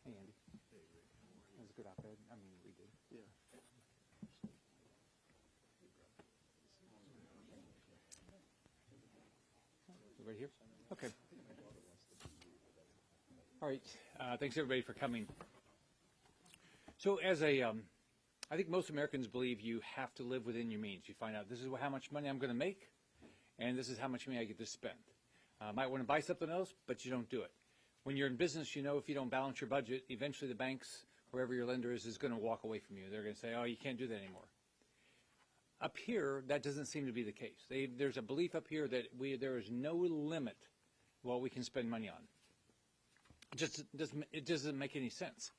Hey, Andy. That was a good op-ed. I mean, we did. Yeah. You right here? Okay. All right. Thanks, everybody, for coming. So I think most Americans believe you have to live within your means. You find out this is how much money I'm going to make, and this is how much money I get to spend. Might want to buy something else, but you don't do it. When you're in business, you know if you don't balance your budget, eventually the banks, wherever your lender is going to walk away from you. They're going to say, oh, you can't do that anymore. Up here, that doesn't seem to be the case. There's a belief up here that there is no limit what we can spend money on. It doesn't make any sense.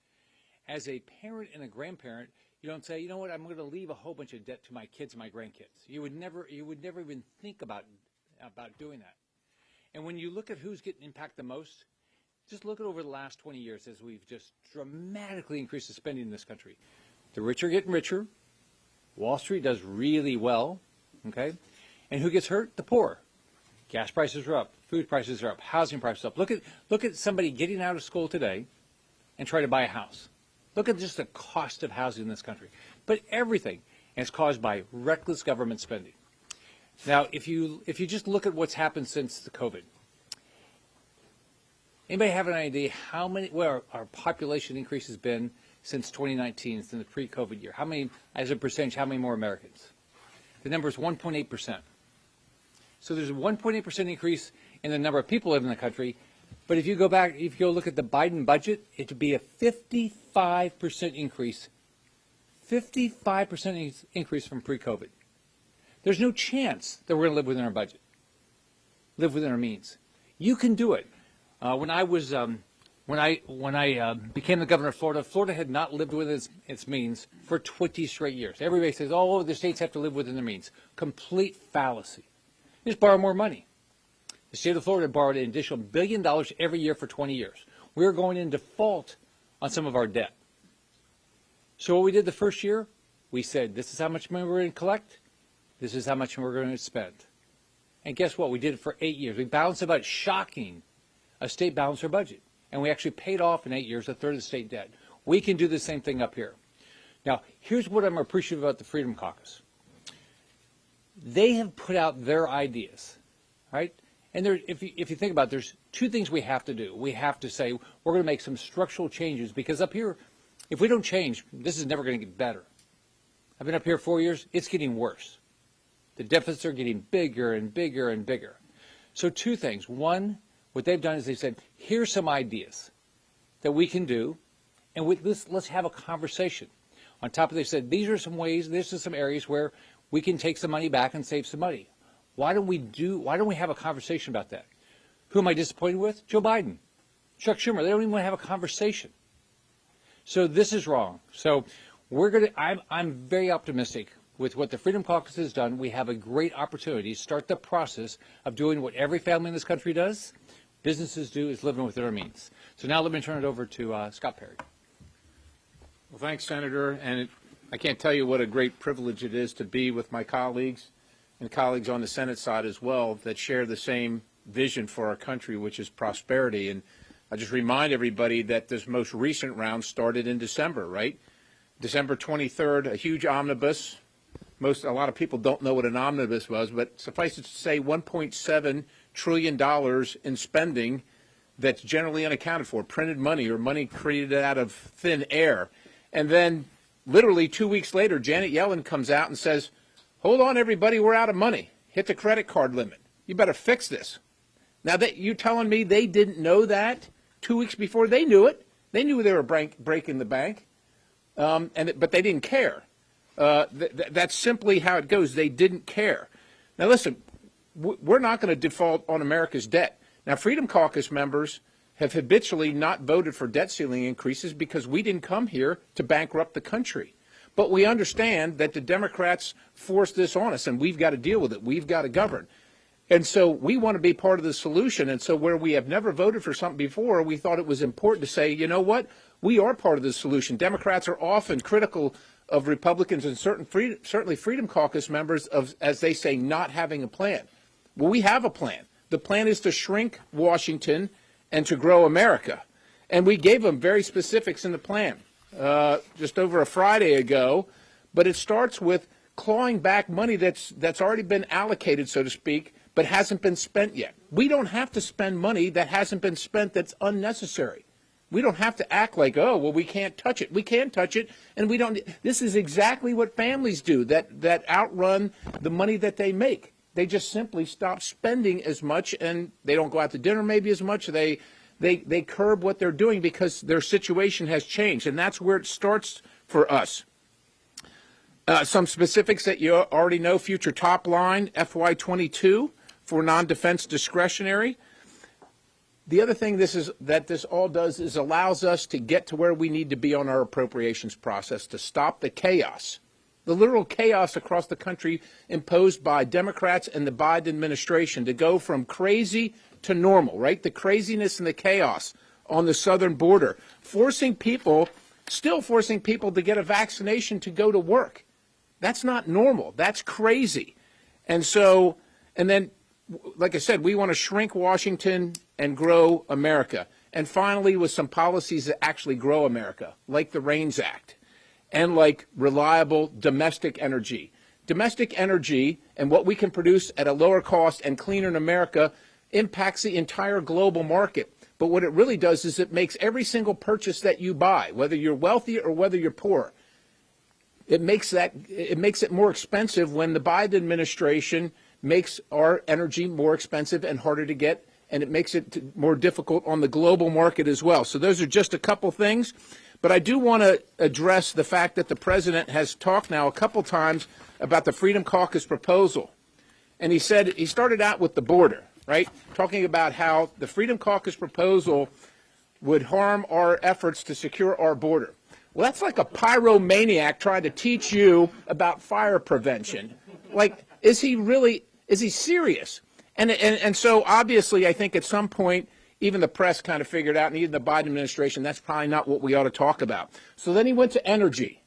As a parent and a grandparent, you don't say, you know what, I'm going to leave a whole bunch of debt to my kids and my grandkids. You would never even think about doing that. And when you look at who's getting impacted the most, just look at over the last 20 years as we've just dramatically increased the spending in this country. The rich are getting richer. Wall Street does really well, okay? And who gets hurt? The poor. Gas prices are up. Food prices are up. Housing prices are up. Look at somebody getting out of school today and try to buy a house. Look at just the cost of housing in this country. But everything is caused by reckless government spending. Now, if you just look at what's happened since the COVID, anybody have an idea where our population increase has been since 2019, since the pre-COVID year? How many, as a percentage, how many more Americans? The number is 1.8%. So there's a 1.8% increase in the number of people living in the country. But if you go back, if you go look at the Biden budget, it would be a 55% increase. 55% increase from pre-COVID. There's no chance that we're going to live within our budget, live within our means. You can do it. When I became the governor of Florida, Florida had not lived within its means for 20 straight years. Everybody says, oh, the states have to live within their means. Complete fallacy. Just borrow more money. The state of Florida borrowed an additional $1 billion every year for 20 years. We're going in default on some of our debt. So what we did the first year, we said, this is how much money we're going to collect. This is how much we're going to spend. And guess what? We did it for 8 years. We balanced about shocking. A state balanced our budget. And we actually paid off in 8 years a third of the state debt. We can do the same thing up here. Now, here's what I'm appreciative about the Freedom Caucus. They have put out their ideas, right? And if you think about it, there's two things we have to do. We have to say we're going to make some structural changes because up here, if we don't change, this is never going to get better. I've been up here 4 years. It's getting worse. The deficits are getting bigger and bigger and bigger. So two things. One, what they've done is they said, here's some ideas that we can do, and let's have a conversation. On top of it, they said, these are some ways, this is some areas where we can take some money back and save some money. Why don't we have a conversation about that? Who am I disappointed with? Joe Biden, Chuck Schumer. They don't even want to have a conversation. So this is wrong. So I'm very optimistic with what the Freedom Caucus has done. We have a great opportunity to start the process of doing what every family in this country does, businesses do, is living within our means. So now let me turn it over to Scott Perry. Well, thanks, Senator. And I can't tell you what a great privilege it is to be with my colleagues and colleagues on the Senate side as well that share the same vision for our country, which is prosperity. And I just remind everybody that this most recent round started in December, right? December 23rd, a huge omnibus. A lot of people don't know what an omnibus was, but suffice it to say $1.7 trillion in spending that's generally unaccounted for, printed money or money created out of thin air. And then literally 2 weeks later, Janet Yellen comes out and says, hold on, everybody, we're out of money. Hit the credit card limit. You better fix this. Now, you telling me they didn't know that 2 weeks before? They knew it. They knew they were breaking the bank, but they didn't care. That's simply how it goes. They didn't care. Now, listen, we're not going to default on America's debt. Now, Freedom Caucus members have habitually not voted for debt ceiling increases because we didn't come here to bankrupt the country. But we understand that the Democrats forced this on us, and we've got to deal with it. We've got to govern. And so we want to be part of the solution. And so where we have never voted for something before, we thought it was important to say, you know what, we are part of the solution. Democrats are often critical of Republicans and certainly Freedom Caucus members of, as they say, not having a plan. Well, we have a plan. The plan is to shrink Washington and to grow America. And we gave them very specifics in the plan just over a Friday ago. But it starts with clawing back money that's already been allocated, so to speak, but hasn't been spent yet. We don't have to spend money that hasn't been spent that's unnecessary. We don't have to act like, oh, well, we can't touch it. We can touch it, and we don't. This is exactly what families do that outrun the money that they make. They just simply stop spending as much, and they don't go out to dinner maybe as much. They curb what they're doing because their situation has changed, and that's where it starts for us. Some specifics that you already know: future top line FY22 for non-defense discretionary. The other thing that this all does is allows us to get to where we need to be on our appropriations process to stop the chaos, the literal chaos across the country imposed by Democrats and the Biden administration, to go from crazy to normal, right? The craziness and the chaos on the southern border, still forcing people to get a vaccination to go to work. That's not normal. That's crazy. And then, like I said, we want to shrink Washington and grow America. And finally, with some policies that actually grow America, like the RAINS Act and like reliable domestic energy. Domestic energy and what we can produce at a lower cost and cleaner in America impacts the entire global market. But what it really does is it makes every single purchase that you buy, whether you're wealthy or whether you're poor, it makes it more expensive when the Biden administration makes our energy more expensive and harder to get, and it makes it more difficult on the global market as well. So those are just a couple things. But I do want to address the fact that the president has talked now a couple times about the Freedom Caucus proposal. And he started out with the border, right? Talking about how the Freedom Caucus proposal would harm our efforts to secure our border. Well, that's like a pyromaniac trying to teach you about fire prevention. Like, is he serious? And so obviously I think at some point even the press kind of figured out, and even the Biden administration, that's probably not what we ought to talk about. So then he went to energy.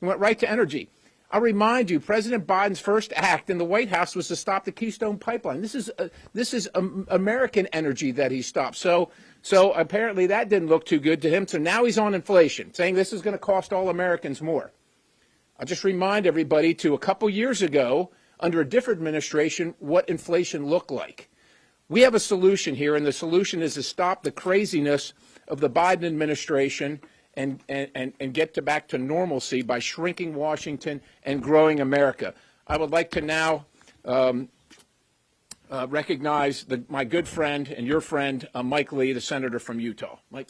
He went right to energy. I'll remind you, President Biden's first act in the White House was to stop the Keystone Pipeline. This is American energy that he stopped. So apparently that didn't look too good to him. So now he's on inflation, saying this is going to cost all Americans more. I'll just remind everybody to a couple years ago, under a different administration, what inflation looked like. We have a solution here, and the solution is to stop the craziness of the Biden administration and get back to normalcy by shrinking Washington and growing America. I would like to now recognize my good friend and your friend, Mike Lee, the senator from Utah. Mike,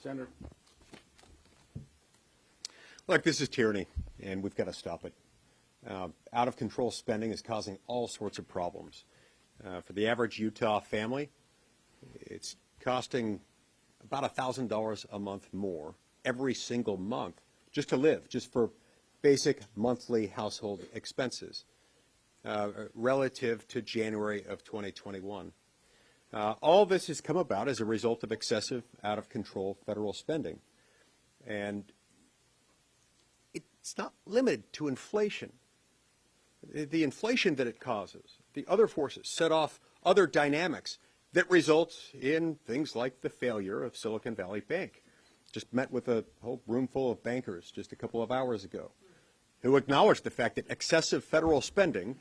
Senator. Look, this is tyranny, and we've got to stop it. Out-of-control spending is causing all sorts of problems. For the average Utah family, it's costing about $1,000 a month more every single month just to live, just for basic monthly household expenses relative to January of 2021. All this has come about as a result of excessive, out-of-control federal spending. And it's not limited to inflation. The inflation that it causes, the other forces set off other dynamics that result in things like the failure of Silicon Valley Bank. Just met with a whole room full of bankers just a couple of hours ago who acknowledged the fact that excessive federal spending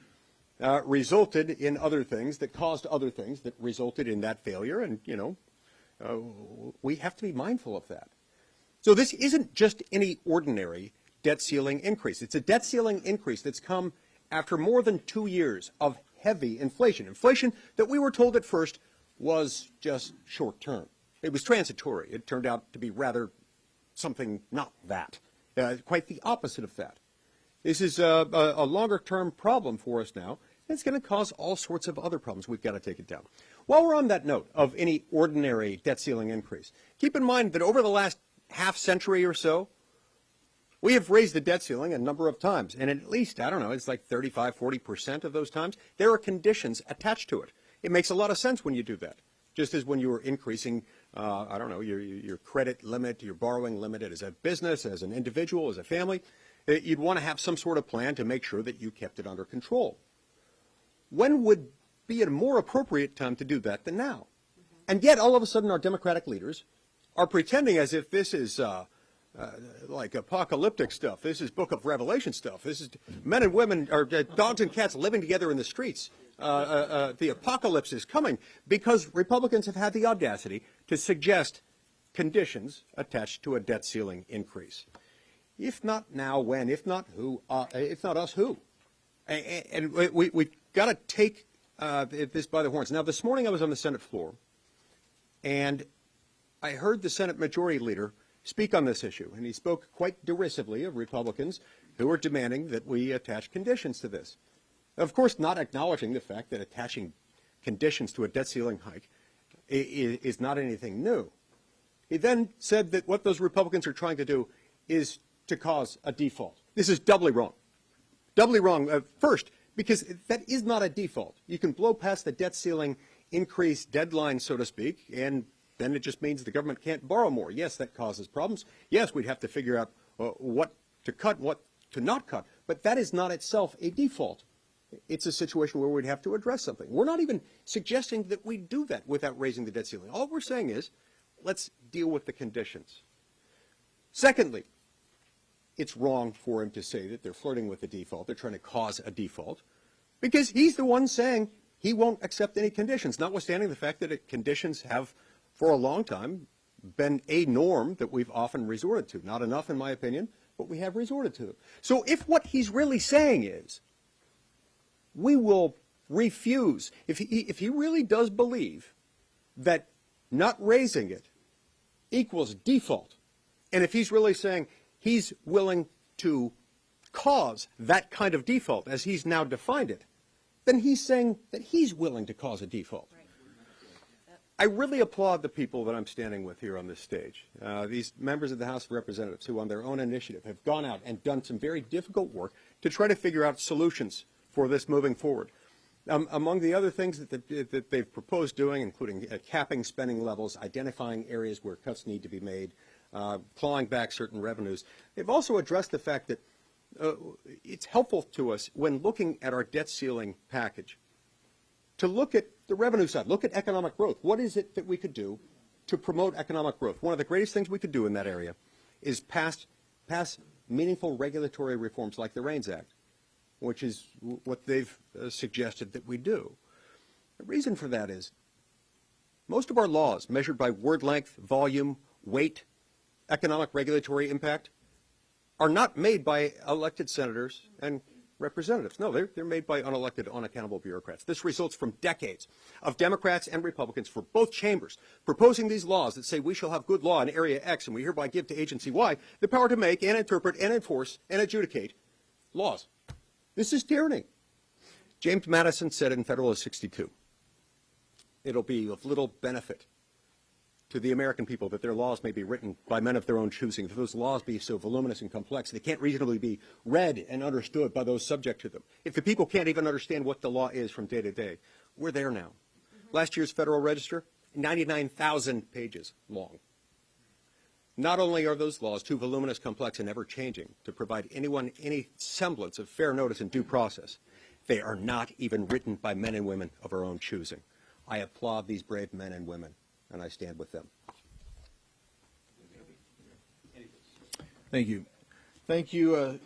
resulted in other things that caused other things that resulted in that failure. And, we have to be mindful of that. So this isn't just any ordinary debt ceiling increase. It's a debt ceiling increase that's come after more than 2 years of heavy inflation. Inflation that we were told at first was just short term. It was transitory. It turned out to be rather something not that, quite the opposite of that. This is a longer term problem for us now. And it's going to cause all sorts of other problems. We've got to take it down. While we're on that note of any ordinary debt ceiling increase, keep in mind that over the last half century or so, we have raised the debt ceiling a number of times, and at least, I don't know, it's like 35, 40% of those times, there are conditions attached to it. It makes a lot of sense when you do that, just as when you were increasing, I don't know, your credit limit, your borrowing limit as a business, as an individual, as a family. You'd want to have some sort of plan to make sure that you kept it under control. When would be a more appropriate time to do that than now? And yet, all of a sudden, our Democratic leaders are pretending as if this is like apocalyptic stuff. This is Book of Revelation stuff. This is men and women, or dogs and cats living together in the streets. The apocalypse is coming because Republicans have had the audacity to suggest conditions attached to a debt ceiling increase. If not now, when? If not who? If not us, who? And we got to take this by the horns. Now, this morning I was on the Senate floor, and I heard the Senate Majority Leader speak on this issue, and he spoke quite derisively of Republicans who are demanding that we attach conditions to this. Of course, not acknowledging the fact that attaching conditions to a debt ceiling hike is not anything new. He then said that what those Republicans are trying to do is to cause a default. This is doubly wrong. Doubly wrong. First, because that is not a default. You can blow past the debt ceiling increase deadline, so to speak, and then it just means the government can't borrow more. Yes, that causes problems. Yes, we'd have to figure out what to cut, what to not cut. But that is not itself a default. It's a situation where we'd have to address something. We're not even suggesting that we do that without raising the debt ceiling. All we're saying is, let's deal with the conditions. Secondly, it's wrong for him to say that they're flirting with the default. They're trying to cause a default because he's the one saying he won't accept any conditions, notwithstanding the fact that conditions have, for a long time, been a norm that we've often resorted to. Not enough, in my opinion, but we have resorted to them. So if what he's really saying is, we will refuse, if he really does believe that not raising it equals default, and if he's really saying he's willing to cause that kind of default as he's now defined it, then he's saying that he's willing to cause a default. Right. I really applaud the people that I'm standing with here on this stage. These members of the House of Representatives who on their own initiative have gone out and done some very difficult work to try to figure out solutions for this moving forward. Among the other things that they've proposed doing, including capping spending levels, identifying areas where cuts need to be made, clawing back certain revenues, they've also addressed the fact that it's helpful to us when looking at our debt ceiling package to look at the revenue side, look at economic growth. What is it that we could do to promote economic growth? One of the greatest things we could do in that area is pass meaningful regulatory reforms like the REINS Act, which is what they've suggested that we do. The reason for that is most of our laws, measured by word length, volume, weight, economic regulatory impact, are not made by elected senators and representatives. No, they're made by unelected, unaccountable bureaucrats. This results from decades of Democrats and Republicans for both chambers proposing these laws that say we shall have good law in Area X, and we hereby give to Agency Y the power to make and interpret and enforce and adjudicate laws. This is tyranny. James Madison said in Federalist 62, it'll be of little benefit to the American people that their laws may be written by men of their own choosing, that those laws be so voluminous and complex they can't reasonably be read and understood by those subject to them. If the people can't even understand what the law is from day to day, we're there now. Last year's Federal Register, 99,000 pages long. Not only are those laws too voluminous, complex, and ever-changing to provide anyone any semblance of fair notice and due process, they are not even written by men and women of our own choosing. I applaud these brave men and women, and I stand with them. Thank you. Thank you,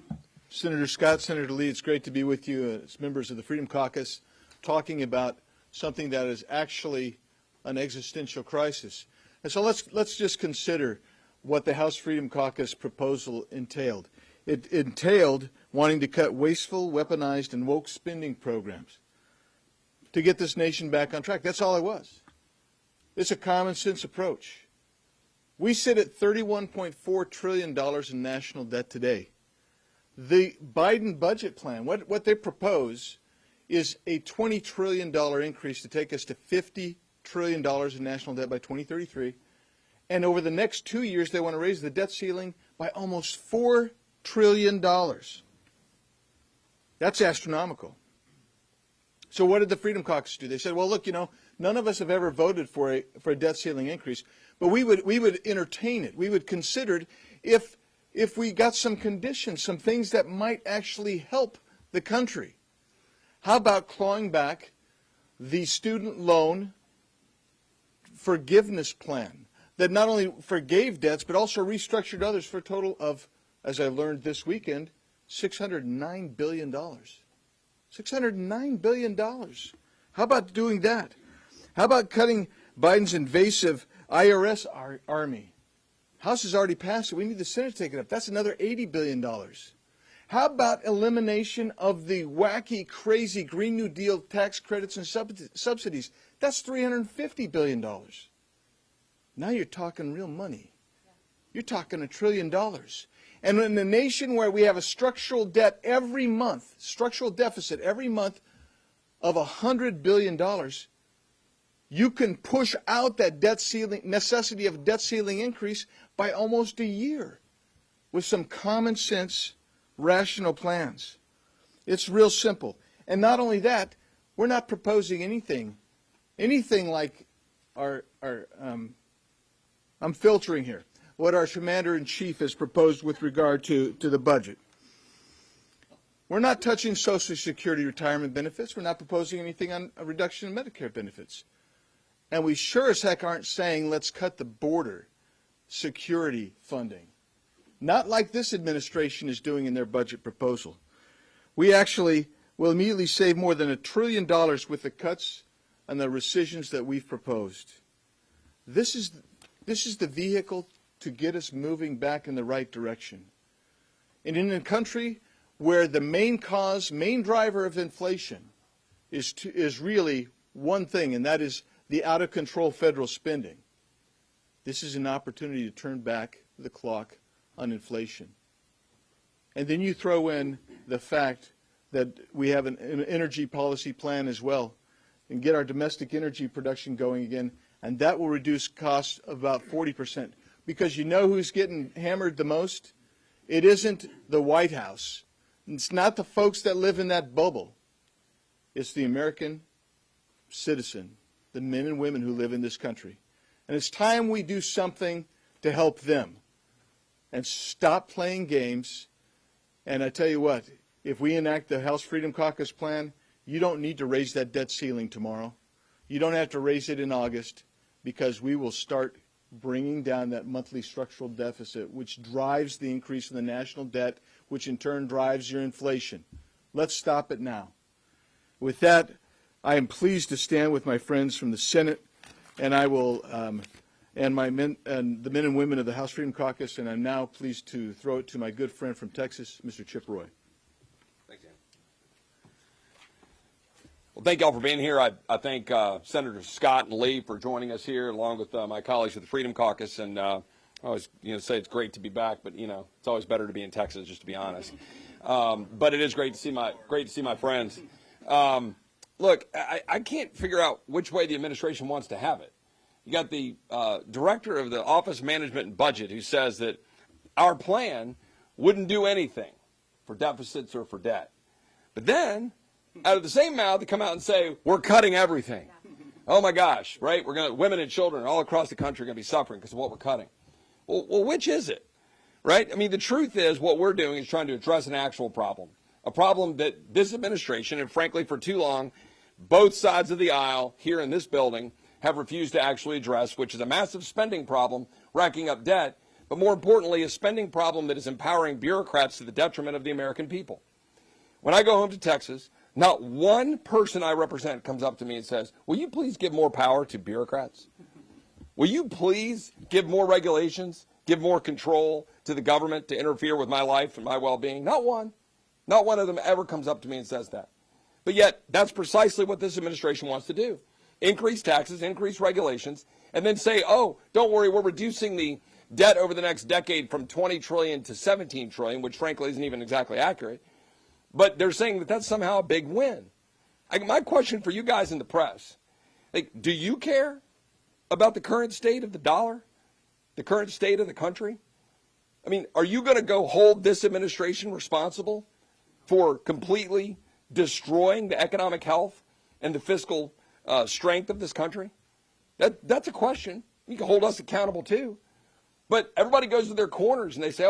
Senator Scott, Senator Lee. It's great to be with you as members of the Freedom Caucus talking about something that is actually an existential crisis. And so let's just consider what the House Freedom Caucus proposal entailed. It entailed wanting to cut wasteful, weaponized, and woke spending programs to get this nation back on track. That's all it was. It's a common sense approach. We sit at $31.4 trillion in national debt today. The Biden budget plan, what they propose is a $20 trillion increase to take us to $50 trillion in national debt by 2033. And over the next 2 years, they want to raise the debt ceiling by almost $4 trillion. That's astronomical. So what did the Freedom Caucus do? They said, well, look, none of us have ever voted for a debt ceiling increase, but we would entertain it. We would consider it if we got some conditions, some things that might actually help the country. How about clawing back the student loan forgiveness plan, that not only forgave debts, but also restructured others for a total of, as I learned this weekend, $609 billion. $609 billion. How about doing that? How about cutting Biden's invasive IRS army? House has already passed it. We need the Senate to take it up. That's another $80 billion. How about elimination of the wacky, crazy Green New Deal tax credits and subsidies? That's $350 billion. Now you're talking real money. You're talking $1 trillion. And in a nation where we have a structural debt every month, structural deficit every month of $100 billion, you can push out that debt ceiling, necessity of a debt ceiling increase by almost a year with some common sense, rational plans. It's real simple. And not only that, we're not proposing anything like I'm filtering here, what our Commander-in-Chief has proposed with regard to the budget. We're not touching Social Security retirement benefits. We're not proposing anything on a reduction in Medicare benefits. And we sure as heck aren't saying let's cut the border security funding. Not like this administration is doing in their budget proposal. We actually will immediately save more than $1 trillion with the cuts and the rescissions that we've proposed. This is the vehicle to get us moving back in the right direction. And in a country where the main driver of inflation is really one thing, and that is the out-of-control federal spending, this is an opportunity to turn back the clock on inflation. And then you throw in the fact that we have an energy policy plan as well, and get our domestic energy production going again, and that will reduce costs about 40%. Because you know who's getting hammered the most? It isn't the White House. It's not the folks that live in that bubble. It's the American citizen, the men and women who live in this country. And it's time we do something to help them and stop playing games. And I tell you what, if we enact the House Freedom Caucus plan, you don't need to raise that debt ceiling tomorrow. You don't have to raise it in August, because we will start bringing down that monthly structural deficit, which drives the increase in the national debt, which in turn drives your inflation. Let's stop it now. With that, I am pleased to stand with my friends from the Senate, and I will, and the men and women of the House Freedom Caucus, and I'm now pleased to throw it to my good friend from Texas, Mr. Chip Roy. Thanks, Dan. Well, thank you all for being here. I thank Senator Scott and Lee for joining us here, along with my colleagues with the Freedom Caucus. And I always, say it's great to be back, but it's always better to be in Texas, just to be honest. But it is great to see my friends. Look, I can't figure out which way the administration wants to have it. You got the director of the Office of Management and Budget who says that our plan wouldn't do anything for deficits or for debt. But then, out of the same mouth, they come out and say, we're cutting everything. Oh my gosh, right? Women and children all across the country are going to be suffering because of what we're cutting. Well, which is it? Right? I mean, the truth is what we're doing is trying to address an actual problem. A problem that this administration, and frankly for too long, both sides of the aisle here in this building have refused to actually address, which is a massive spending problem, racking up debt, but more importantly, a spending problem that is empowering bureaucrats to the detriment of the American people. When I go home to Texas, not one person I represent comes up to me and says, will you please give more power to bureaucrats? Will you please give more regulations, give more control to the government to interfere with my life and my well-being? Not one. Not one of them ever comes up to me and says that. But yet, that's precisely what this administration wants to do. Increase taxes, increase regulations, and then say, oh, don't worry, we're reducing the debt over the next decade from 20 trillion to 17 trillion, which frankly isn't even exactly accurate. But they're saying that that's somehow a big win. My question for you guys in the press, do you care about the current state of the dollar, the current state of the country? I mean, are you going to go hold this administration responsible for completely destroying the economic health and the fiscal strength of this country? That's a question. You can hold us accountable too. But everybody goes to their corners and they say,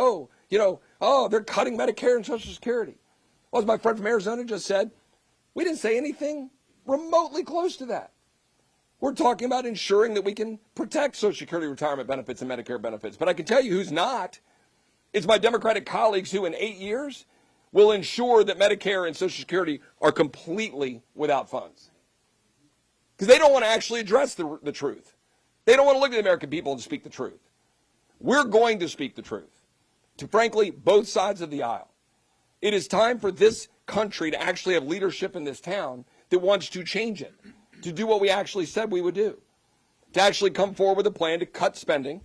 they're cutting Medicare and Social Security. Well, as my friend from Arizona just said, we didn't say anything remotely close to that. We're talking about ensuring that we can protect Social Security retirement benefits and Medicare benefits. But I can tell you who's not. It's my Democratic colleagues who in 8 years will ensure that Medicare and Social Security are completely without funds. Because they don't want to actually address the truth. They don't want to look at the American people and speak the truth. We're going to speak the truth to, frankly, both sides of the aisle. It is time for this country to actually have leadership in this town that wants to change it, to do what we actually said we would do, to actually come forward with a plan to cut spending,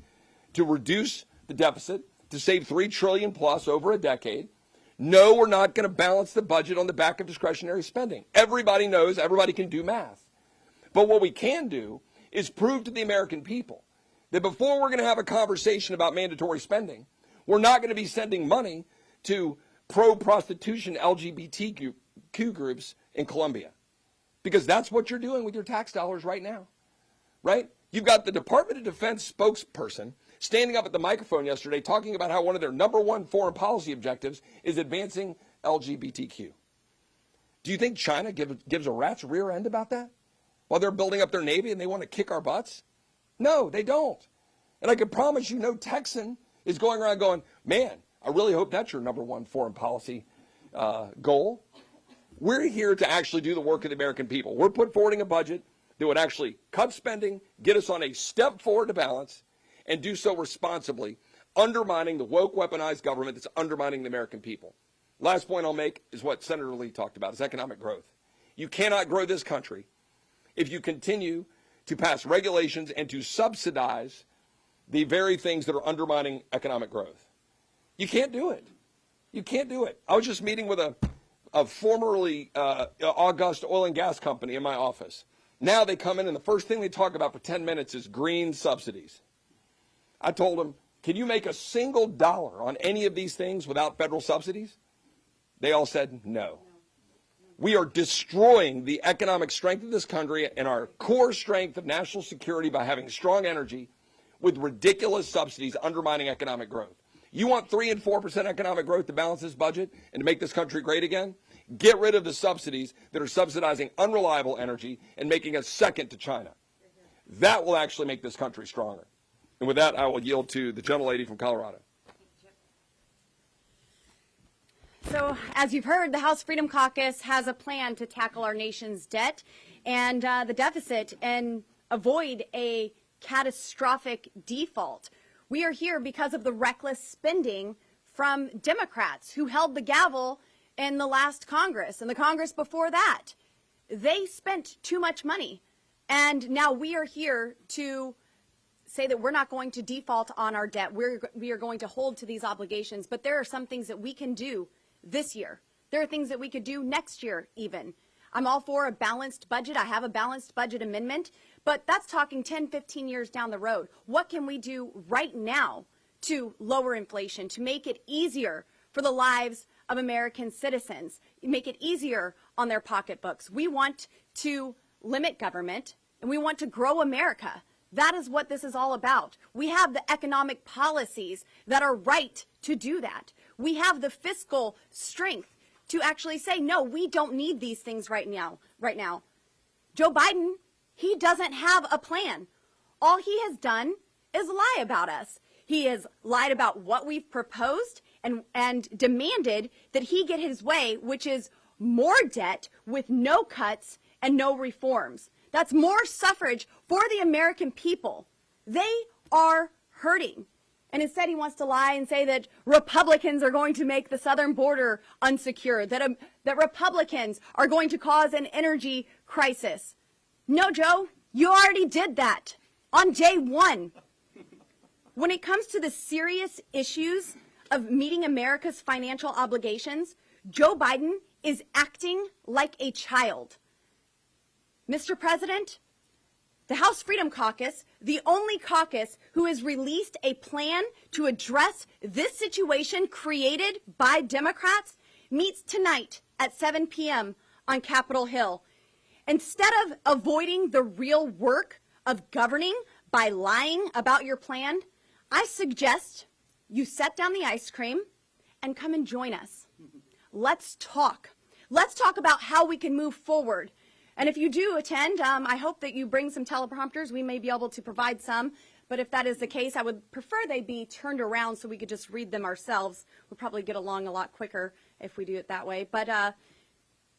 to reduce the deficit, to save $3 trillion plus over a decade. No, we're not going to balance the budget on the back of discretionary spending. Everybody knows, everybody can do math. But what we can do is prove to the American people that before we're going to have a conversation about mandatory spending, we're not going to be sending money to pro-prostitution LGBTQ groups in Colombia. Because that's what you're doing with your tax dollars right now, right? You've got the Department of Defense spokesperson standing up at the microphone yesterday talking about how one of their #1 foreign policy objectives is advancing LGBTQ. Do you think China gives a rat's rear end about that? While they're building up their Navy and they want to kick our butts? No, they don't. And I can promise you no Texan is going around going, man, I really hope that's your #1 foreign policy goal. We're here to actually do the work of the American people. We're putting forward a budget that would actually cut spending, get us on a step forward to balance, and do so responsibly, undermining the woke, weaponized government that's undermining the American people. Last point I'll make is what Senator Lee talked about, is economic growth. You cannot grow this country if you continue to pass regulations and to subsidize the very things that are undermining economic growth. You can't do it. You can't do it. I was just meeting with a formerly august oil and gas company in my office. Now they come in and the first thing they talk about for 10 minutes is green subsidies. I told them, can you make a single dollar on any of these things without federal subsidies? They all said no. We are destroying the economic strength of this country and our core strength of national security by having strong energy with ridiculous subsidies undermining economic growth. You want 3 and 4% economic growth to balance this budget and to make this country great again? Get rid of the subsidies that are subsidizing unreliable energy and making us second to China. That will actually make this country stronger. And with that, I will yield to the gentlelady from Colorado. So, as you've heard, the House Freedom Caucus has a plan to tackle our nation's debt and the deficit and avoid a catastrophic default. We are here because of the reckless spending from Democrats who held the gavel in the last Congress and the Congress before that. They spent too much money. And now we are here to say that we're not going to default on our debt. We are going to hold to these obligations. But there are some things that we can do this year. There are things that we could do next year even. I'm all for a balanced budget. I have a balanced budget amendment. But that's talking 10, 15 years down the road. What can we do right now to lower inflation, to make it easier for the lives of American citizens, make it easier on their pocketbooks? We want to limit government, and we want to grow America. That is what this is all about. We have the economic policies that are right to do that. We have the fiscal strength to actually say, no, we don't need these things right now. Joe Biden, he doesn't have a plan. All he has done is lie about us. He has lied about what we've proposed and demanded that he get his way, which is more debt with no cuts and no reforms. That's more suffrage for the American people. They are hurting. And instead he wants to lie and say that Republicans are going to make the southern border unsecure, that Republicans are going to cause an energy crisis. No, Joe, you already did that on day one. When it comes to the serious issues of meeting America's financial obligations, Joe Biden is acting like a child. Mr. President, the House Freedom Caucus, the only caucus who has released a plan to address this situation created by Democrats, meets tonight at 7 p.m. on Capitol Hill. Instead of avoiding the real work of governing by lying about your plan, I suggest you set down the ice cream and come and join us. Let's talk. Let's talk about how we can move forward. And if you do attend, I hope that you bring some teleprompters. We may be able to provide some. But if that is the case, I would prefer they be turned around so we could just read them ourselves. We'll probably get along a lot quicker if we do it that way. But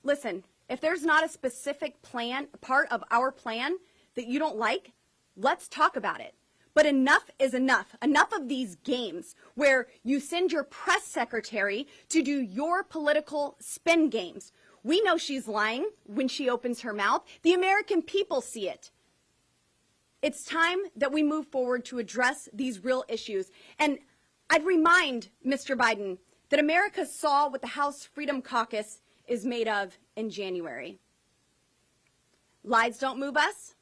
listen, if there's not a specific plan, part of our plan that you don't like, let's talk about it. But enough is enough. Enough of these games where you send your press secretary to do your political spin games. We know she's lying when she opens her mouth. The American people see it. It's time that we move forward to address these real issues. And I'd remind Mr. Biden that America saw what the House Freedom Caucus is made of in January. Lies don't move us.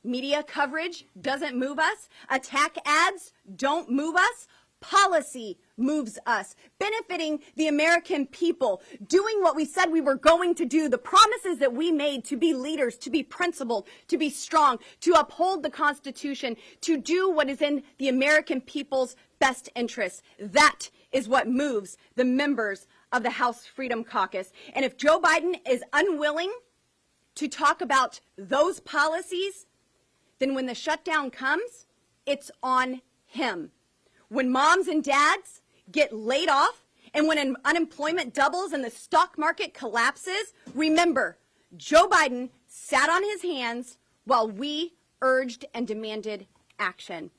Media coverage doesn't move us. Attack ads don't move us. Policy moves us, benefiting the American people, doing what we said we were going to do, the promises that we made to be leaders, to be principled, to be strong, to uphold the Constitution, to do what is in the American people's best interests. That is what moves the members of the House Freedom Caucus. And if Joe Biden is unwilling to talk about those policies, then when the shutdown comes, it's on him. When moms and dads get laid off and when unemployment doubles and the stock market collapses, remember, Joe Biden sat on his hands while we urged and demanded action.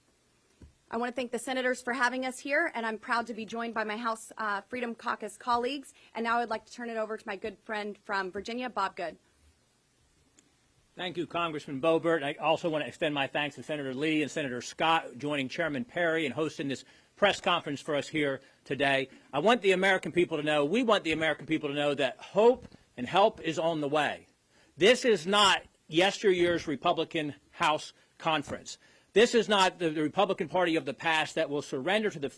I want to thank the senators for having us here, and I'm proud to be joined by my House Freedom Caucus colleagues. And now I'd like to turn it over to my good friend from Virginia, Bob Good. Thank you, Congressman Boebert. I also want to extend my thanks to Senator Lee and Senator Scott joining Chairman Perry and hosting this press conference for us here today. I want the American people to know, we want the American people to know that hope and help is on the way. This is not yesteryear's Republican House conference. This is not the Republican Party of the past that will surrender to the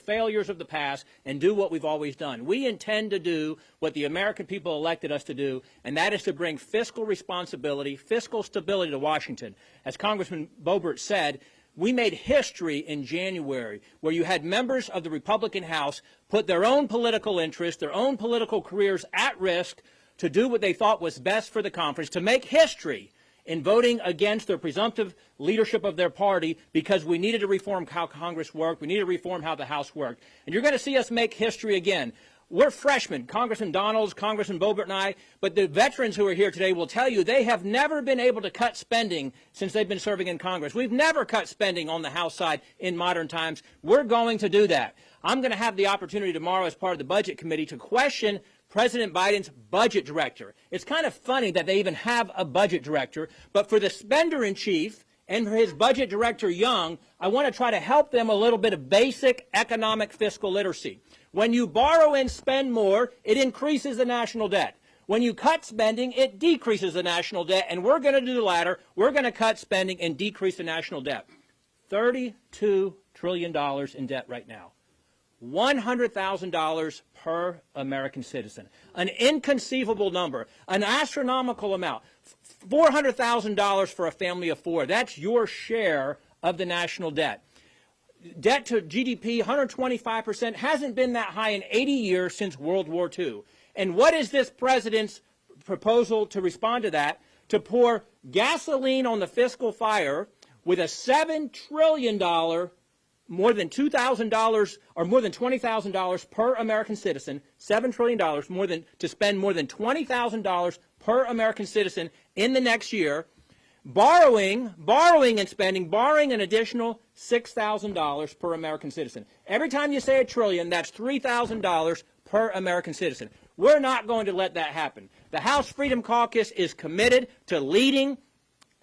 failures of the past and do what we've always done. We intend to do what the American people elected us to do, and that is to bring fiscal responsibility, fiscal stability to Washington. As Congressman Boebert said, we made history in January where you had members of the Republican House put their own political interests, their own political careers at risk to do what they thought was best for the conference, to make history in voting against the presumptive leadership of their party because we needed to reform how Congress worked, we needed to reform how the House worked. And you're going to see us make history again. We're freshmen, Congressman Donalds, Congressman Boebert and I, but the veterans who are here today will tell you they have never been able to cut spending since they've been serving in Congress. We've never cut spending on the House side in modern times. We're going to do that. I'm going to have the opportunity tomorrow as part of the Budget Committee to question President Biden's budget director. It's kind of funny that they even have a budget director, but for the spender-in-chief and for his budget director, Young, I want to try to help them a little bit of basic economic fiscal literacy. When you borrow and spend more, it increases the national debt. When you cut spending, it decreases the national debt, and we're going to do the latter. We're going to cut spending and decrease the national debt. $32 trillion in debt right now. $100,000 per American citizen, an inconceivable number, an astronomical amount, $400,000 for a family of four. That's your share of the national debt. Debt to GDP, 125%, hasn't been that high in 80 years since World War II. And what is this president's proposal to respond to that? To pour gasoline on the fiscal fire with a $7 trillion more than $2,000 or more than $20,000 per American citizen, $7 trillion, to spend more than $20,000 per American citizen in the next year, borrowing an additional $6,000 per American citizen. Every time you say a trillion, that's $3,000 per American citizen. We're not going to let that happen. The House Freedom Caucus is committed to leading,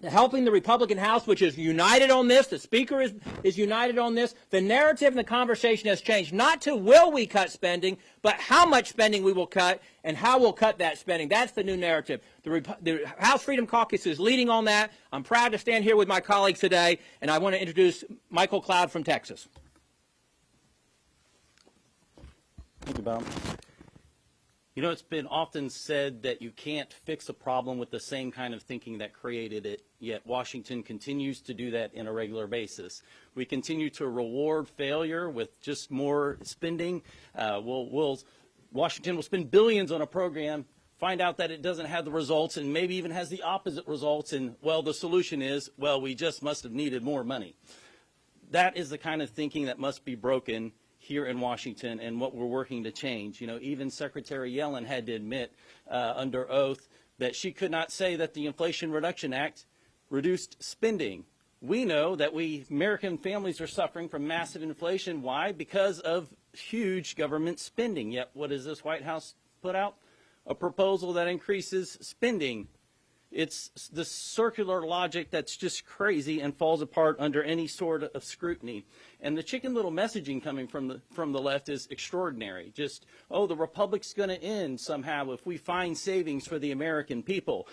helping the Republican House, which is united on this. The Speaker is united on this. The narrative and the conversation has changed, not to will we cut spending, but how much spending we will cut and how we'll cut that spending. That's the new narrative. The House Freedom Caucus is leading on that. I'm proud to stand here with my colleagues today, and I want to introduce Michael Cloud from Texas. Thank you, Bob. You know, it's been often said that you can't fix a problem with the same kind of thinking that created it, yet Washington continues to do that on a regular basis. We continue to reward failure with just more spending. Washington will spend billions on a program find out that it doesn't have the results and maybe even has the opposite results, and, well, the solution is, well, we just must have needed more money. That is the kind of thinking that must be broken here in Washington and what we're working to change. You know, even Secretary Yellen had to admit under oath that she could not say that the Inflation Reduction Act reduced spending. We know that American families are suffering from massive inflation. Why? Because of huge government spending. Yet what does this White House put out? A proposal that increases spending. It's the circular logic that's just crazy and falls apart under any sort of scrutiny. And the chicken little messaging coming from the left is extraordinary. Just, oh, the republic's going to end somehow if we find savings for the American people.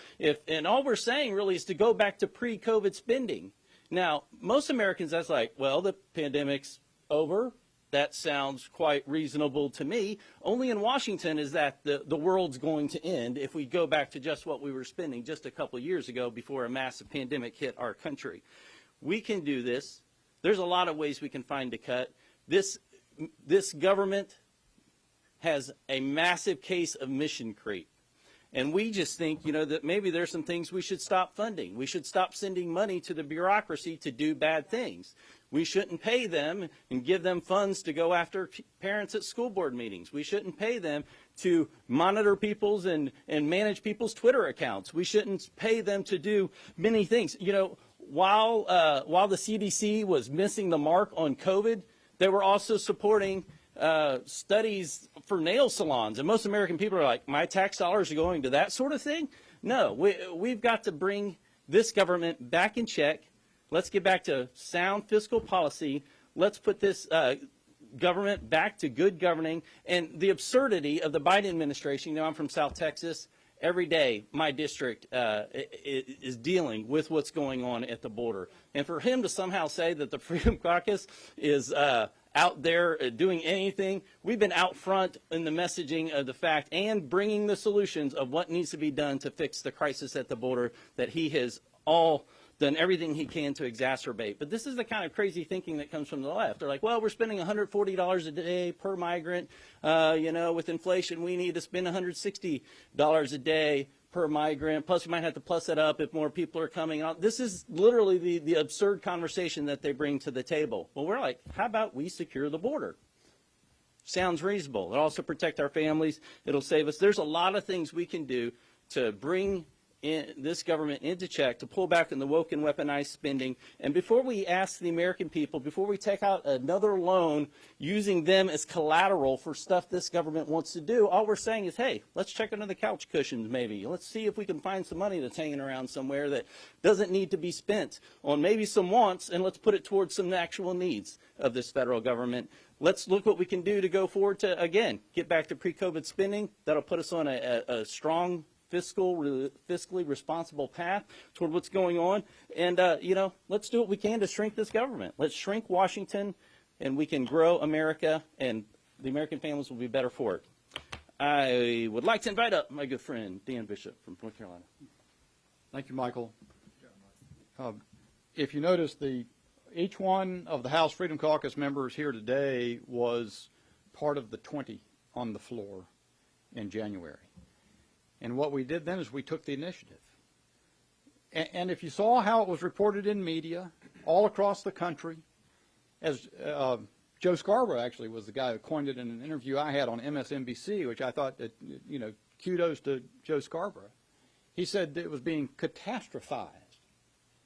And all we're saying really is to go back to pre-COVID spending. Now, most Americans, that's like, well, the pandemic's over. That sounds quite reasonable to me. Only in Washington is that the world's going to end if we go back to just what we were spending just a couple of years ago before a massive pandemic hit our country. We can do this. There's a lot of ways we can find to cut. This government has a massive case of mission creep. And we just think, you know, that maybe there's some things we should stop funding. We should stop sending money to the bureaucracy to do bad things. We shouldn't pay them and give them funds to go after parents at school board meetings. We shouldn't pay them to monitor people's and manage people's Twitter accounts. We shouldn't pay them to do many things. You know, while the CDC was missing the mark on COVID, they were also supporting studies for nail salons. And most American people are like, my tax dollars are going to that sort of thing? No, we've got to bring this government back in check. Let's get back to sound fiscal policy. Let's put this government back to good governing. And the absurdity of the Biden administration, you know, I'm from South Texas. Every day, my district is dealing with what's going on at the border. And for him to somehow say that the Freedom Caucus is out there doing anything, we've been out front in the messaging of the fact and bringing the solutions of what needs to be done to fix the crisis at the border that he has all done everything he can to exacerbate. But this is the kind of crazy thinking that comes from the left. They're like, well, we're spending $140 a day per migrant. You know, with inflation, we need to spend $160 a day per migrant. Plus, we might have to plus that up if more people are coming out. This is literally the absurd conversation that they bring to the table. Well, we're like, how about we secure the border? Sounds reasonable. It'll also protect our families. It'll save us. There's a lot of things we can do to bring this government into check, to pull back on the woke and weaponized spending. And before we ask the American people, before we take out another loan using them as collateral for stuff this government wants to do, all we're saying is, hey, let's check under the couch cushions maybe. Let's see if we can find some money that's hanging around somewhere that doesn't need to be spent on maybe some wants, and let's put it towards some actual needs of this federal government. Let's look what we can do to go forward to, again, get back to pre-COVID spending. That'll put us on a strong fiscally responsible path toward what's going on. And, you know, let's do what we can to shrink this government. Let's shrink Washington, and we can grow America, and the American families will be better for it. I would like to invite up my good friend, Dan Bishop from North Carolina. Thank you, Michael. If you notice, each one of the House Freedom Caucus members here today was part of the 20 on the floor in January. And what we did then is we took the initiative. And if you saw how it was reported in media all across the country, as Joe Scarborough actually was the guy who coined it in an interview I had on MSNBC, which I thought that, you know, kudos to Joe Scarborough. He said that it was being catastrophized.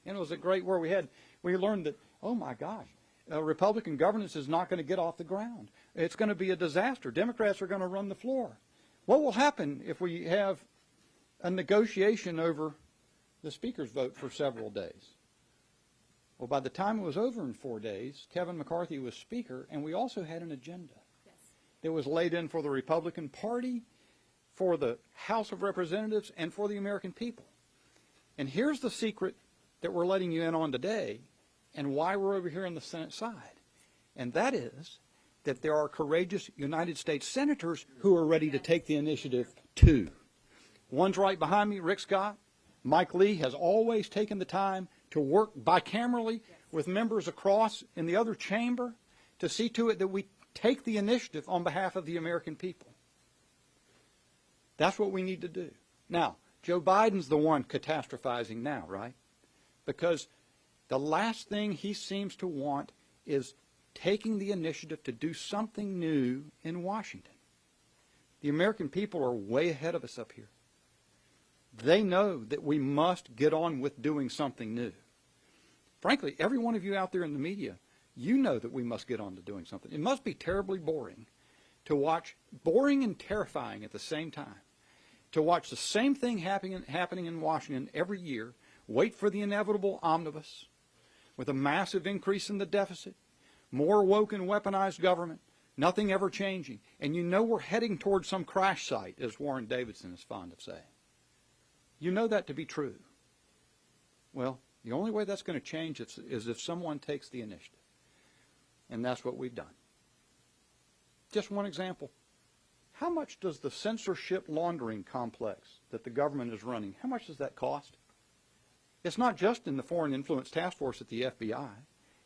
And it was a great word. We learned that, oh my gosh, Republican governance is not going to get off the ground. It's going to be a disaster. Democrats are going to run the floor. What will happen if we have a negotiation over the Speaker's vote for several days? Well, by the time it was over in 4 days, Kevin McCarthy was Speaker, and we also had an agenda that was laid in for the Republican Party, for the House of Representatives, and for the American people. And here's the secret that we're letting you in on today, and why we're over here on the Senate side. And that is that there are courageous United States senators who are ready to take the initiative too. One's right behind me, Rick Scott. Mike Lee has always taken the time to work bicamerally with members across in the other chamber to see to it that we take the initiative on behalf of the American people. That's what we need to do. Now, Joe Biden's the one catastrophizing now, right? Because the last thing he seems to want is taking the initiative to do something new in Washington. The American people are way ahead of us up here. They know that we must get on with doing something new. Frankly, every one of you out there in the media, you know that we must get on to doing something. It must be terribly boring to watch, boring and terrifying at the same time, to watch the same thing happening in Washington every year, wait for the inevitable omnibus with a massive increase in the deficit, more woke and weaponized government, nothing ever changing. And you know we're heading towards some crash site, as Warren Davidson is fond of saying. You know that to be true. Well, the only way that's going to change is if someone takes the initiative. And that's what we've done. Just one example. How much does the censorship laundering complex that the government is running, how much does that cost? It's not just in the Foreign Influence Task Force at the FBI.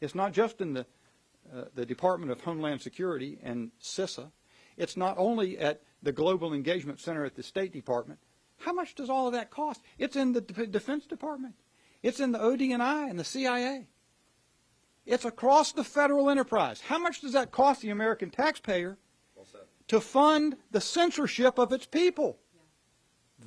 It's not just in the Department of Homeland Security and CISA. It's not only at the Global Engagement Center at the State Department. How much does all of that cost? It's in the Defense Department. It's in the ODNI and the CIA. It's across the federal enterprise. How much does that cost the American taxpayer to fund the censorship of its people?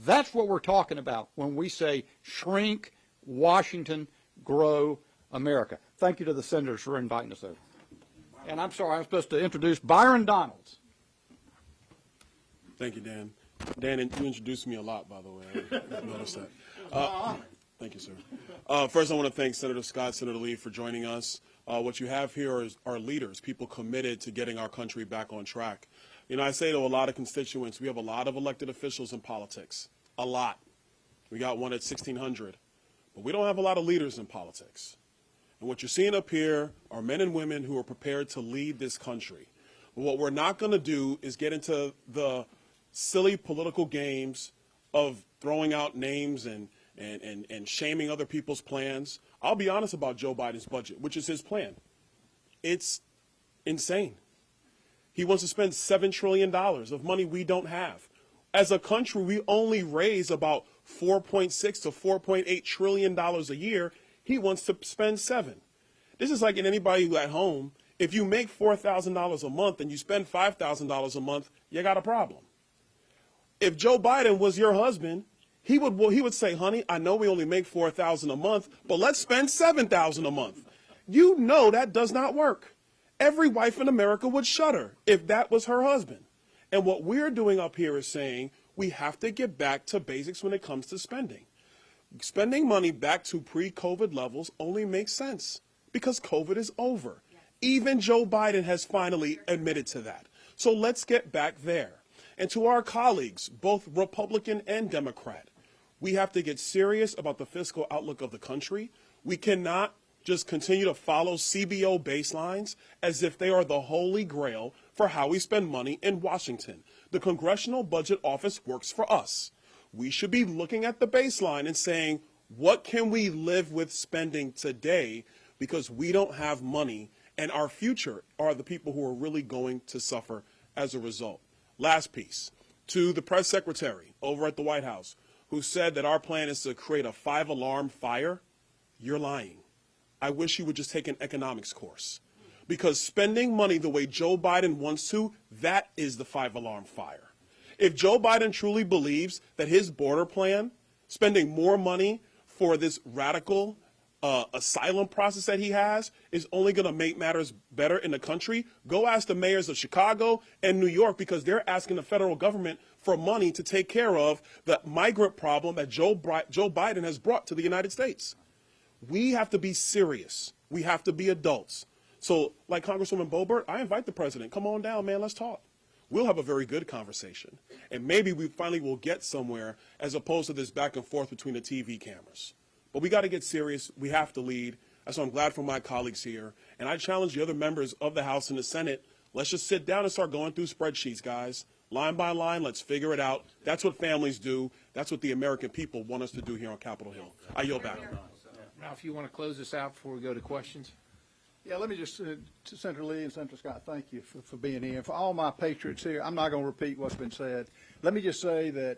That's what we're talking about when we say shrink Washington, grow America. Thank you to the senators for inviting us over. And I'm sorry, I'm supposed to introduce Byron Donalds. Thank you, Dan. Dan, you introduced me a lot, by the way. I noticed that. Thank you, sir. First, I want to thank Senator Scott, Senator Lee for joining us. What you have here are leaders, people committed to getting our country back on track. You know, I say to a lot of constituents, we have a lot of elected officials in politics. A lot. We got one at 1,600. But we don't have a lot of leaders in politics. And what you're seeing up here are men and women who are prepared to lead this country. But what we're not going to do is get into the silly political games of throwing out names and shaming other people's plans. I'll be honest about Joe Biden's budget, which is his plan. It's insane. He wants to spend $7 trillion of money we don't have. As a country, we only raise about $4.6 to $4.8 trillion a year. He wants to spend $7 trillion. This is like in anybody who at home, if you make $4,000 a month and you spend $5,000 a month, you got a problem. If Joe Biden was your husband, he would say, honey, I know we only make $4,000 a month, but let's spend $7,000 a month. You know that does not work. Every wife in America would shudder if that was her husband. And what we're doing up here is saying we have to get back to basics when it comes to spending. Spending money back to pre-COVID levels only makes sense because COVID is over. Even Joe Biden has finally admitted to that. So let's get back there. And to our colleagues, both Republican and Democrat, we have to get serious about the fiscal outlook of the country. We cannot just continue to follow CBO baselines as if they are the holy grail for how we spend money in Washington. The Congressional Budget Office works for us. We should be looking at the baseline and saying, what can we live with spending today because we don't have money and our future are the people who are really going to suffer as a result. Last piece, to the press secretary over at the White House who said that our plan is to create a 5-alarm fire, you're lying. I wish you would just take an economics course. Because spending money the way Joe Biden wants to, that is the 5-alarm fire. If Joe Biden truly believes that his border plan, spending more money for this radical asylum process that he has, is only going to make matters better in the country, go ask the mayors of Chicago and New York, because they're asking the federal government for money to take care of the migrant problem that Joe Biden has brought to the United States. We have to be serious. We have to be adults. So, like Congresswoman Boebert, I invite the president, come on down, man, let's talk. We'll have a very good conversation. And maybe we finally will get somewhere as opposed to this back and forth between the TV cameras. But we got to get serious. We have to lead. So I'm glad for my colleagues here. And I challenge the other members of the House and the Senate, let's just sit down and start going through spreadsheets, guys. Line by line, let's figure it out. That's what families do. That's what the American people want us to do here on Capitol Hill. I yield back. Now, if you want to close this out before we go to questions. Yeah, let me just, to Senator Lee and Senator Scott, thank you for being here. For all my patriots here, I'm not going to repeat what's been said. Let me just say that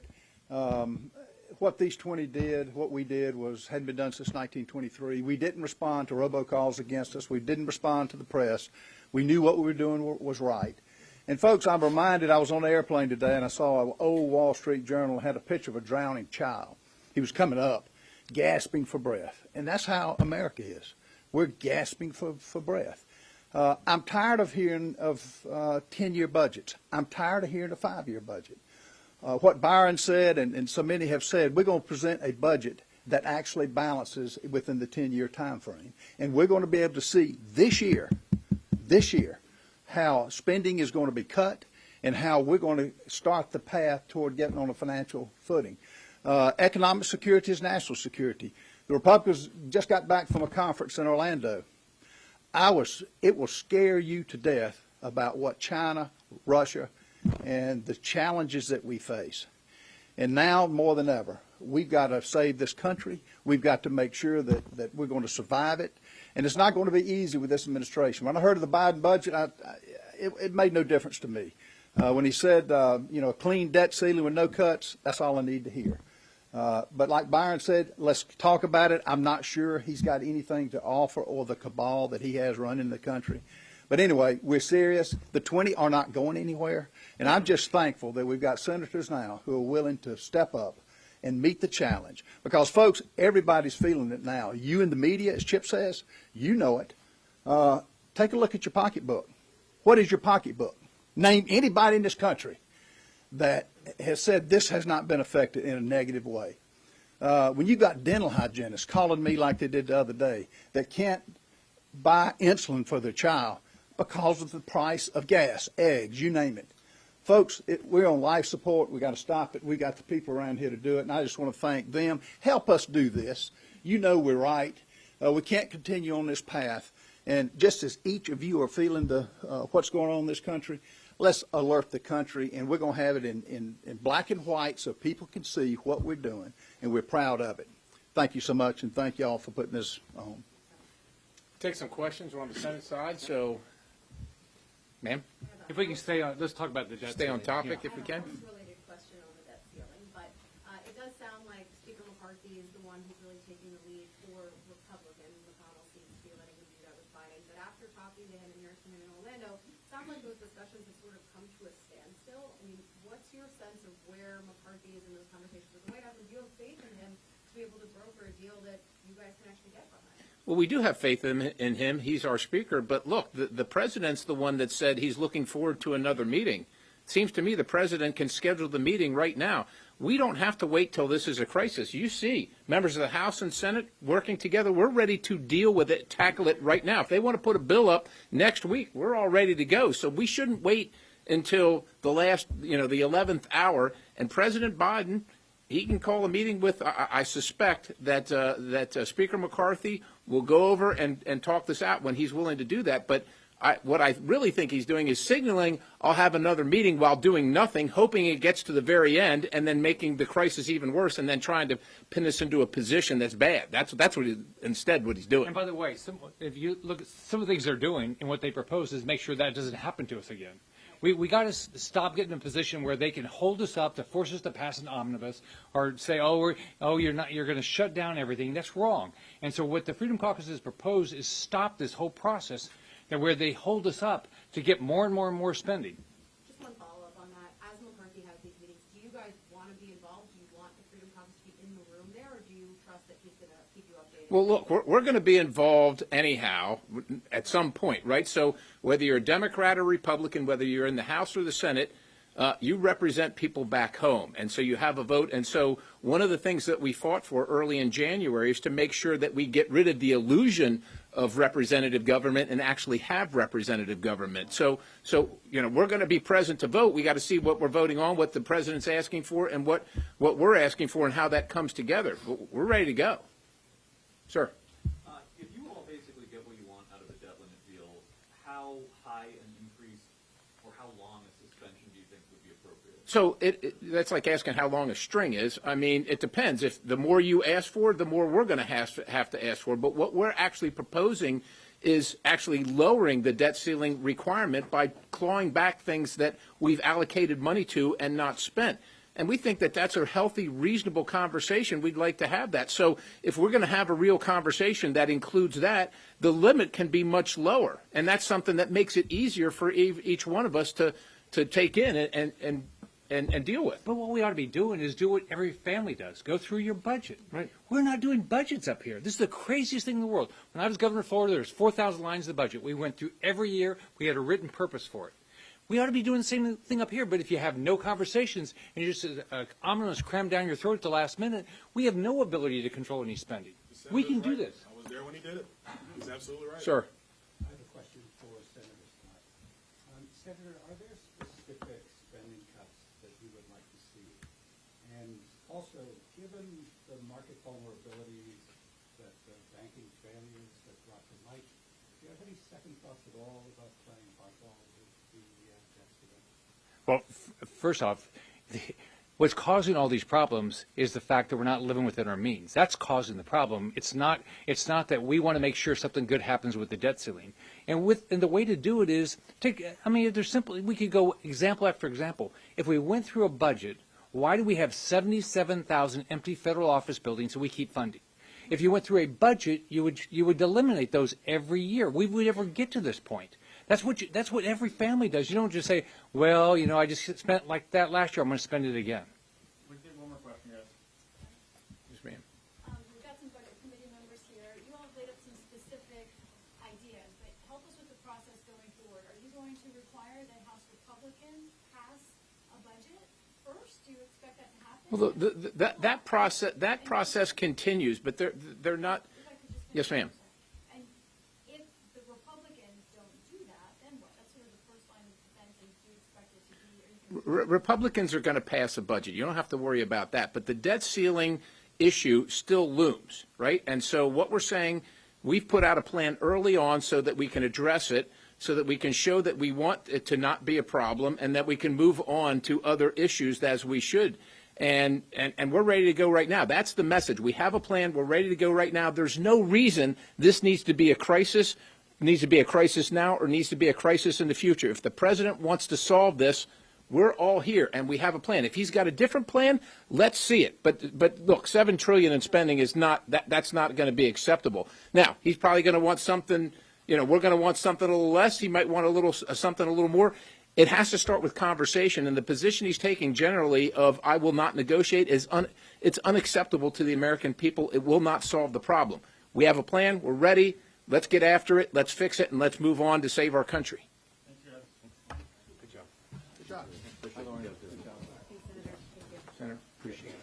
what these 20 did, what we did hadn't been done since 1923. We didn't respond to robocalls against us. We didn't respond to the press. We knew what we were doing was right. And folks, I'm reminded, I was on the airplane today and I saw an old Wall Street Journal had a picture of a drowning child. He was coming up, gasping for breath. And that's how America is. We're gasping for breath. I'm tired of hearing of 10-year budgets. I'm tired of hearing a 5-year budget. What Byron said, and so many have said, we're going to present a budget that actually balances within the 10-year time frame. And we're going to be able to see this year, how spending is going to be cut and how we're going to start the path toward getting on a financial footing. Economic security is national security. The Republicans just got back from a conference in Orlando. It will scare you to death about what China, Russia, and the challenges that we face. And now more than ever, we've got to save this country. We've got to make sure that we're going to survive it. And it's not going to be easy with this administration. When I heard of the Biden budget, it made no difference to me. When he said, a clean debt ceiling with no cuts, that's all I need to hear. But like Byron said, let's talk about it. I'm not sure he's got anything to offer or the cabal that he has running the country. But anyway, we're serious. The 20 are not going anywhere. And I'm just thankful that we've got senators now who are willing to step up and meet the challenge. Because, folks, everybody's feeling it now. You in the media, as Chip says, you know it. Take a look at your pocketbook. What is your pocketbook? Name anybody in this country that has said this has not been affected in a negative way. When you got dental hygienists calling me like they did the other day that can't buy insulin for their child because of the price of gas, eggs, you name it. Folks, we're on life support. We got to stop it. We got the people around here to do it, and I just want to thank them. Help us do this. You know we're right. We can't continue on this path. And just as each of you are feeling what's going on in this country, let's alert the country, and we're going to have it in black and white so people can see what we're doing, and we're proud of it. Thank you so much, and thank you all for putting this on. Take some questions. We're on the Senate side, so, ma'am, If we can stay on, let's talk about the debt. stay on ceiling. topic Yeah. if we can. Related question on the debt ceiling, but it does sound like Speaker McCarthy is the one who's really taking the lead for Republican. McConnell seems to be letting him do that with Biden. But after talking to him in Harrison and in Orlando, it sounds like those discussions have sort of come to a standstill. I mean, what's your sense of where McCarthy is in those conversations with the White House? And do you have faith in him to be able to broker a deal that you guys can actually get behind? Well, we do have faith in him. He's our speaker. But look, the president's the one that said he's looking forward to another meeting. It seems to me the president can schedule the meeting right now. We don't have to wait till this is a crisis. You see members of the House and Senate working together. We're ready to deal with it, tackle it right now. If they want to put a bill up next week, we're all ready to go. So we shouldn't wait until the last, the 11th hour. And President Biden, he can call a meeting with, I suspect that Speaker McCarthy will go over and talk this out when he's willing to do that. But what I really think he's doing is signaling, I'll have another meeting while doing nothing, hoping it gets to the very end, and then making the crisis even worse, and then trying to pin us into a position that's bad. That's what what he's doing. And by the way, if you look at some of the things they're doing and what they propose is make sure that doesn't happen to us again. We got to stop getting in a position where they can hold us up to force us to pass an omnibus or say, you're going to shut down everything. That's wrong. And so what the Freedom Caucus has proposed is stop this whole process where they hold us up to get more and more and more spending. Just one follow-up on that. As McCarthy has these meetings, do you guys want to be involved? Do you want the Freedom Caucus to be in the room there, or do you trust that he's going to keep you updated? Well, look, we're going to be involved anyhow at some point, right? So whether you're a Democrat or Republican, whether you're in the House or the Senate, you represent people back home. And so you have a vote. And so one of the things that we fought for early in January is to make sure that we get rid of the illusion of representative government and actually have representative government. So we're going to be present to vote. We got to see what we're voting on, what the president's asking for, and what we're asking for, and how that comes together. We're ready to go. Sir. If you all basically get what you want out of the debt limit deal, how high an increase or how long a suspension do you think would be appropriate? So that's like asking how long a string is. I mean, it depends. If the more you ask for, the more we're going to have to ask for. But what we're actually proposing is actually lowering the debt ceiling requirement by clawing back things that we've allocated money to and not spent. And we think that that's a healthy, reasonable conversation. We'd like to have that. So if we're going to have a real conversation that includes that, the limit can be much lower. And that's something that makes it easier for each one of us to take in and deal with. But what we ought to be doing is do what every family does. Go through your budget. Right. We're not doing budgets up here. This is the craziest thing in the world. When I was governor of Florida, there's 4,000 lines of the budget. We went through every year. We had a written purpose for it. We ought to be doing the same thing up here, but if you have no conversations and you're just ominous crammed down your throat at the last minute, we have no ability to control any spending. We can do this. I was there when he did it. He's absolutely right. Sir. I have a question for Senator Scott. Senator, are there specific spending cuts that you would like to see? And also, given the market vulnerabilities that the banking failures that brought to light, do you have any second thoughts at all about playing hardball with the debt ceiling? Well, first off, what's causing all these problems is the fact that we're not living within our means. That's causing the problem. It's not that we want to make sure something good happens with the debt ceiling. And the way to do it is we could go example after example. If we went through a budget, why do we have 77,000 empty federal office buildings that we keep funding? If you went through a budget, you would eliminate those every year. We would never get to this point. That's what every family does. You don't just say, well, I just spent like that last year. I'm going to spend it again. We can get one more question, guys. Yes, ma'am. We've got some budget committee members here. You all have laid up some specific ideas, but help us with the process going forward. Are you going to require that House Republicans pass a budget first? Do you expect that to happen? Well, that process continues, but they're not. Yes, ma'am. And if the Republicans don't do that, then what? That's sort of the first line of defense, and do you expect it to be? Republicans are going to pass a budget. You don't have to worry about that. But the debt ceiling issue still looms, right? And so what we're saying, we've put out a plan early on so that we can address it, so that we can show that we want it to not be a problem and that we can move on to other issues as we should. And we're ready to go right now. That's the message. We have a plan. We're ready to go right now. There's no reason this needs to be a crisis, needs to be a crisis now, or needs to be a crisis in the future. If the president wants to solve this, we're all here, and we have a plan. If he's got a different plan, let's see it. But look, $7 trillion in spending is not that's not going to be acceptable. Now, he's probably going to want something. We're going to want something a little less. He might want something a little more. It has to start with conversation, and the position he's taking generally of I will not negotiate it's unacceptable to the American people. It will not solve the problem. We have a plan. We're ready. Let's get after it. Let's fix it, and let's move on to save our country. Thank you, guys. Good job. Good job. Senator, appreciate it.